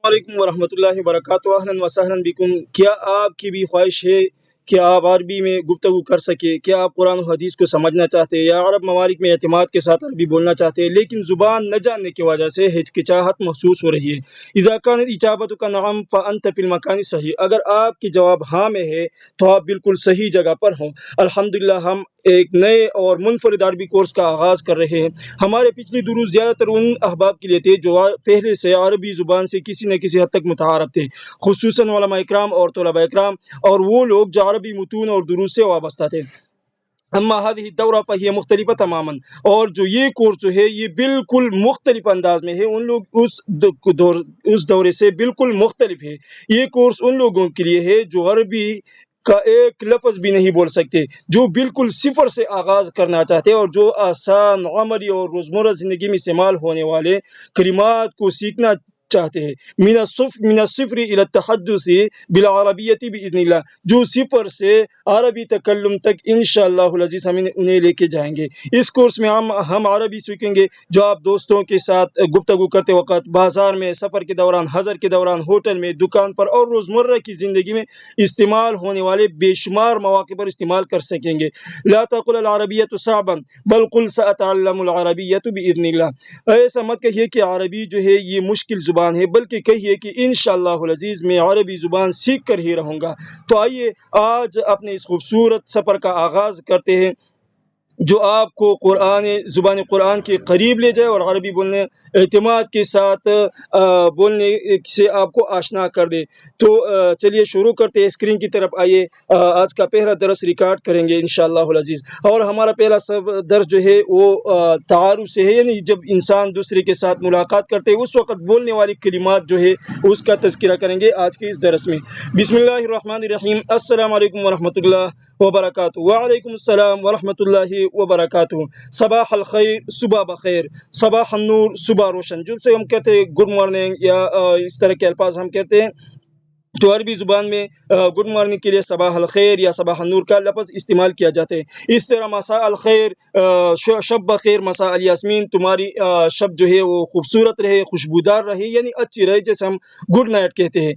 علیکم ورحمۃ اللہ وبرکاتہ، اہلا وسہلا بکم۔ کیا آپ کی بھی خواہش ہے کہ آپ عربی میں گفتگو کر سکے؟ کیا آپ قرآن و حدیث کو سمجھنا چاہتے ہیں یا عرب ممالک میں اعتماد کے ساتھ عربی بولنا چاہتے ہیں لیکن زبان نہ جاننے کی وجہ سے ہچکچاہٹ محسوس ہو رہی ہے؟ اذا كانت اجابتك نعم فانت في المكان الصحيح۔ اگر آپ کی جواب ہاں میں ہے تو آپ بالکل صحیح جگہ پر ہوں۔ الحمدللہ ہم ایک نئے اور منفرد عربی کورس کا آغاز کر رہے ہیں۔ ہمارے پچھلی دروس زیادہ تر ان احباب کے لیے تھے جو پہلے سے عربی زبان سے کسی نہ کسی حد تک متعارف تھے، خصوصاً علماء اکرام اور طلباء اکرام اور وہ لوگ جو عربی متون اور دروس سے وابستہ تھے۔ اما هذه الدورہ فهي مختلفہ تماما، اور جو یہ کورس جو ہے یہ بالکل مختلف انداز میں ہے، ان لوگ اس دورے سے بالکل مختلف ہے۔ یہ کورس ان لوگوں کے لیے ہے جو عربی کا ایک لفظ بھی نہیں بول سکتے، جو بالکل صفر سے آغاز کرنا چاہتے ہیں اور جو آسان عملی اور روزمرہ زندگی میں استعمال ہونے والے کلمات کو سیکھنا چاہتے ہیں۔ من الصفر الى التحدث بالعربیت باذن اللہ، جو صفر سے عربی تکلم تک انشاءاللہ العزیز ہم انہیں لے کے جائیں گے۔ اس کورس میں ہم عربی سیکھیں گے جو آپ دوستوں کے ساتھ گفتگو کرتے وقت، بازار میں، سفر کے دوران، حضر کے دوران، ہوٹل میں، دکان پر اور روزمرہ کی زندگی میں استعمال ہونے والے بے شمار مواقع پر استعمال کر سکیں گے۔ لا تقل العربیۃ صعبا بل قل سأتعلم العربیۃ باذن اللہ۔ ایسا مت کہیے کہ عربی جو ہے یہ مشکل زبان ہے، بلکہ کہیے کہ انشاءاللہ العزیز میں عربی زبان سیکھ کر ہی رہوں گا۔ تو آئیے آج اپنے اس خوبصورت سفر کا آغاز کرتے ہیں جو آپ کو زبان قرآن کے قریب لے جائے اور عربی بولنے اعتماد کے ساتھ بولنے سے آپ کو آشنا کر دے۔ تو چلیے شروع کرتے ہیں، اسکرین کی طرف آئیے۔ آج کا پہلا درس ریکارڈ کریں گے انشاءاللہ العزیز، اور ہمارا پہلا درس جو ہے وہ تعارف سے ہے، یعنی جب انسان دوسرے کے ساتھ ملاقات کرتے ہیں اس وقت بولنے والی کلمات جو ہے اس کا تذکرہ کریں گے آج کے اس درس میں۔ بسم اللہ الرحمن الرحیم۔ السلام علیکم ورحمۃ اللہ وبرکاتہ۔ وعلیکم السلام ورحمۃ اللہ وبرکاتہ۔ صباح الخیر، صبح بخیر، صباح النور، صبح روشن، جو سے ہم کہتے ہیں گڈ مارننگ یا اس طرح کے الفاظ ہم کہتے ہیں، تو عربی زبان میں گڈ مارننگ کے لیے صباح الخیر یا صباح النور کا لفظ استعمال کیا جاتا ہے۔ اس طرح مساء الخیر، شب بخیر، مساء الیاسمین، تمہاری شب جو ہے وہ خوبصورت رہے، خوشبودار رہے، یعنی اچھی رہے، جیسے ہم گڈ نائٹ کہتے ہیں۔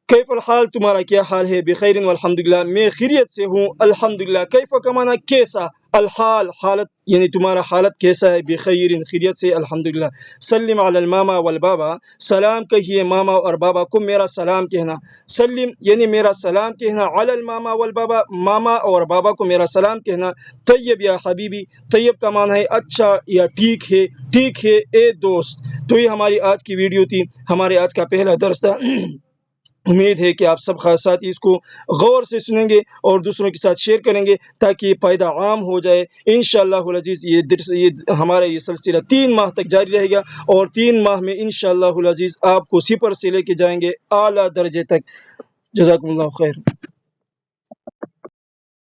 کیف الحال، تمہارا کیا حال ہے؟ بخیر والحمدللہ، میں خیریت سے ہوں الحمدللہ۔ کیف کا معنی کیسا، الحال حالت، یعنی تمہارا حالت کیسا ہے؟ بخیر خیریت سے الحمدللہ۔ سلم علی الماما والبابا، سلام کہیے ماما اور بابا کو میرا سلام کہنا۔ سلم یعنی میرا سلام کہنا، علی الماما والبابا، ماما اور بابا کو میرا سلام کہنا۔ طیب یا حبیبی، طیب کا معنی ہے اچھا یا ٹھیک ہے، ٹھیک ہے اے دوست۔ تو یہ ہماری آج کی ویڈیو تھی، ہمارے آج کا پہلا درس تھا۔ امید ہے کہ آپ سب خاص ساتھی اس کو غور سے سنیں گے اور دوسروں کے ساتھ شیئر کریں گے تاکہ یہ فائدہ عام ہو جائے۔ انشاءاللہ العزیز یہ ہمارا یہ سلسلہ 3 ماہ تک جاری رہے گا، اور 3 ماہ میں انشاءاللہ العزیز آپ کو صفر سے لے کے جائیں گے اعلیٰ درجے تک۔ جزاکم اللہ خیر۔